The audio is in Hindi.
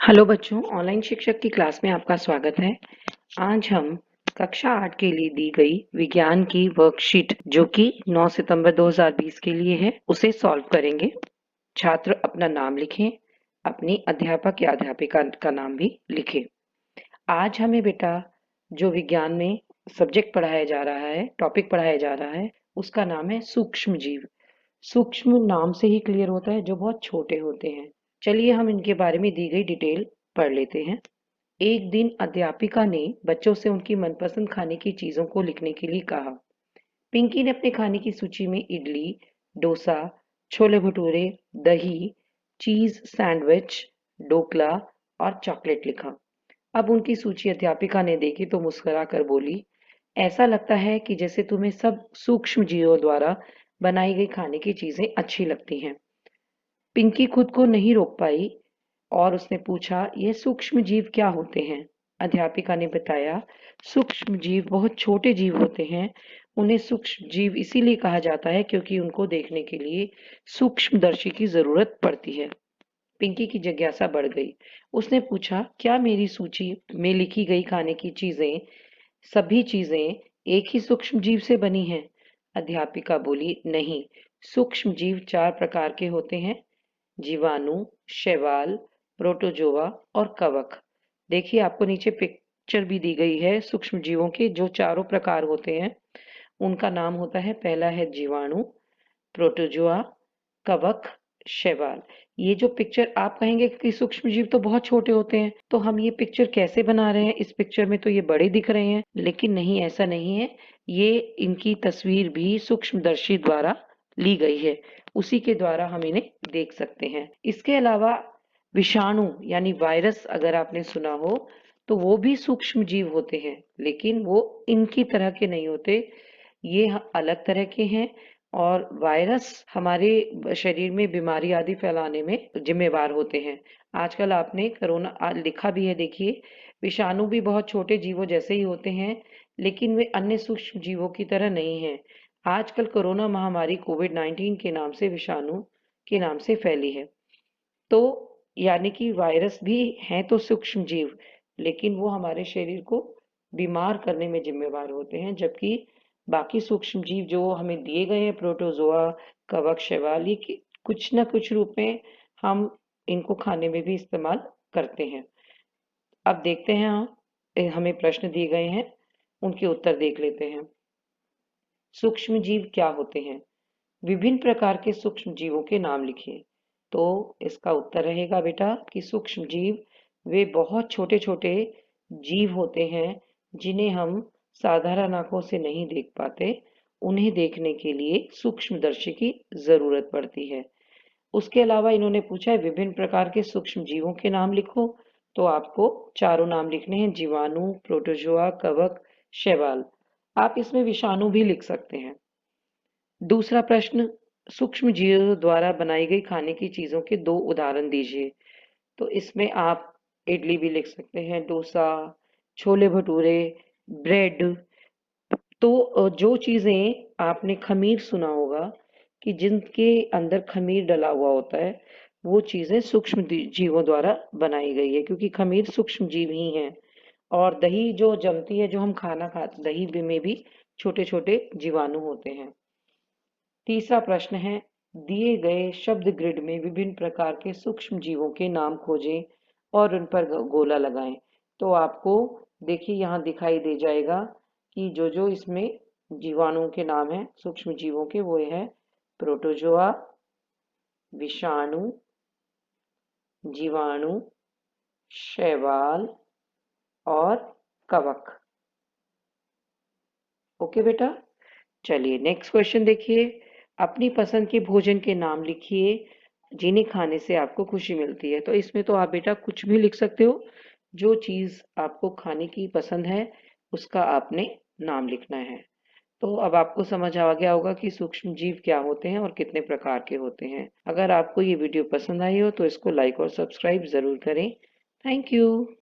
हेलो बच्चों, ऑनलाइन शिक्षक की क्लास में आपका स्वागत है। आज हम कक्षा 8 के लिए दी गई विज्ञान की वर्कशीट जो कि 9 सितंबर 2020 के लिए है, उसे सॉल्व करेंगे। छात्र अपना नाम लिखें, अपनी अध्यापक या अध्यापिका का नाम भी लिखें। आज हमें बेटा जो विज्ञान में सब्जेक्ट पढ़ाया जा रहा है, टॉपिक पढ़ाया जा रहा है, उसका नाम है सूक्ष्म जीव। सूक्ष्म नाम से ही क्लियर होता है जो बहुत छोटे होते हैं। चलिए हम इनके बारे में दी गई डिटेल पढ़ लेते हैं। एक दिन अध्यापिका ने बच्चों से उनकी मनपसंद खाने की चीजों को लिखने के लिए कहा। पिंकी ने अपने खाने की सूची में इडली, डोसा, छोले भटूरे, दही, चीज सैंडविच, ढोकला और चॉकलेट लिखा। अब उनकी सूची अध्यापिका ने देखी तो मुस्कुरा कर बोली, ऐसा लगता है कि जैसे तुम्हें सब सूक्ष्म जीवों द्वारा बनाई गई खाने की चीजें अच्छी लगती हैं। पिंकी खुद को नहीं रोक पाई और उसने पूछा, ये सूक्ष्म जीव क्या होते हैं? अध्यापिका ने बताया, सूक्ष्म जीव बहुत छोटे जीव होते हैं। उन्हें सूक्ष्म जीव इसीलिए कहा जाता है क्योंकि उनको देखने के लिए सूक्ष्मदर्शी की जरूरत पड़ती है। पिंकी की जिज्ञासा बढ़ गई। उसने पूछा, क्या मेरी सूची में लिखी गई खाने की चीजें सभी चीजें एक ही सूक्ष्म जीव से बनी हैं? अध्यापिका बोली, नहीं, सूक्ष्म जीव 4 प्रकार के होते हैं: जीवाणु, शैवाल, प्रोटोजोआ और कवक। देखिए आपको नीचे पिक्चर भी दी गई है सूक्ष्म जीवों के जो चारों प्रकार होते हैं। उनका नाम होता है, पहला है जीवाणु, प्रोटोजोआ, कवक, शैवाल। ये जो पिक्चर आप कहेंगे कि सूक्ष्म जीव तो बहुत छोटे होते हैं, तो हम ये पिक्चर कैसे बना रहे हैं? इस पिक्चर में तो ये बड़े दिख रहे हैं, लेकिन नहीं, ऐसा नहीं है। ये इनकी तस्वीर भी सूक्ष्मदर्शी द्वारा ली गई है, उसी के द्वारा हम इन्हें देख सकते हैं। इसके अलावा विषाणु यानी वायरस अगर आपने सुना हो तो वो भी सूक्ष्म जीव होते हैं, लेकिन वो इनकी तरह के नहीं होते। ये अलग तरह के हैं और वायरस हमारे शरीर में बीमारी आदि फैलाने में जिम्मेवार होते हैं। आजकल आपने कोरोना लिखा भी है, देखिए विषाणु भी बहुत छोटे जीवों जैसे ही होते हैं, लेकिन वे अन्य सूक्ष्म जीवों की तरह नहीं हैं। आजकल कोरोना महामारी कोविड-19 के नाम से विषाणु के नाम से फैली है। तो यानी कि वायरस भी हैं तो सूक्ष्म जीव, लेकिन वो हमारे शरीर को बीमार करने में जिम्मेवार होते हैं, जबकि बाकी सूक्ष्म जीव जो हमें दिए गए हैं, प्रोटोजोआ, कवक, शैवाल, ये कुछ ना कुछ रूप में हम इनको खाने में भी इस्तेमाल करते हैं। अब देखते हैं हम, हमें प्रश्न दिए गए हैं, उनके उत्तर देख लेते हैं। सूक्ष्म जीव क्या होते हैं? विभिन्न प्रकार के सूक्ष्म जीवों के नाम लिखिए। तो इसका उत्तर रहेगा बेटा कि सूक्ष्म जीव वे बहुत छोटे छोटे जीव होते हैं जिन्हें हम साधारण आंखों से नहीं देख पाते। उन्हें देखने के लिए सूक्ष्मदर्शी की जरूरत पड़ती है। उसके अलावा इन्होंने पूछा है विभिन्न प्रकार के सूक्ष्म जीवों के नाम लिखो। तो आपको चारों नाम लिखने हैं: जीवाणु, प्रोटोजोआ, कवक, शैवाल। आप इसमें विषाणु भी लिख सकते हैं। दूसरा प्रश्न, सूक्ष्म जीवों द्वारा बनाई गई खाने की चीजों के 2 उदाहरण दीजिए। तो इसमें आप इडली भी लिख सकते हैं, डोसा, छोले भटूरे, ब्रेड। तो जो चीजें आपने खमीर सुना होगा कि जिनके अंदर खमीर डला हुआ होता है, वो चीजें सूक्ष्म जीवों द्वारा बनाई गई है, क्योंकि खमीर सूक्ष्म जीव ही हैं। और दही जो जमती है, जो हम खाना खाते, दही में भी छोटे छोटे जीवाणु होते हैं। तीसरा प्रश्न है, दिए गए शब्द ग्रिड में विभिन्न प्रकार के सूक्ष्म जीवों के नाम खोजें और उन पर गोला लगाएं। तो आपको देखिए यहाँ दिखाई दे जाएगा कि जो जो इसमें जीवाणुओं के नाम हैं सूक्ष्म जीवों के, वो है प्रोटोजोआ, विषाणु, जीवाणु, शैवाल और कवक। ओके बेटा, चलिए नेक्स्ट क्वेश्चन देखिए। अपनी पसंद के भोजन के नाम लिखिए जिन्हें खाने से आपको खुशी मिलती है। तो इसमें तो आप बेटा कुछ भी लिख सकते हो, जो चीज आपको खाने की पसंद है उसका आपने नाम लिखना है। तो अब आपको समझ आ गया होगा कि सूक्ष्म जीव क्या होते हैं और कितने प्रकार के होते हैं। अगर आपको ये वीडियो पसंद आई हो तो इसको लाइक और सब्सक्राइब जरूर करें। Thank you.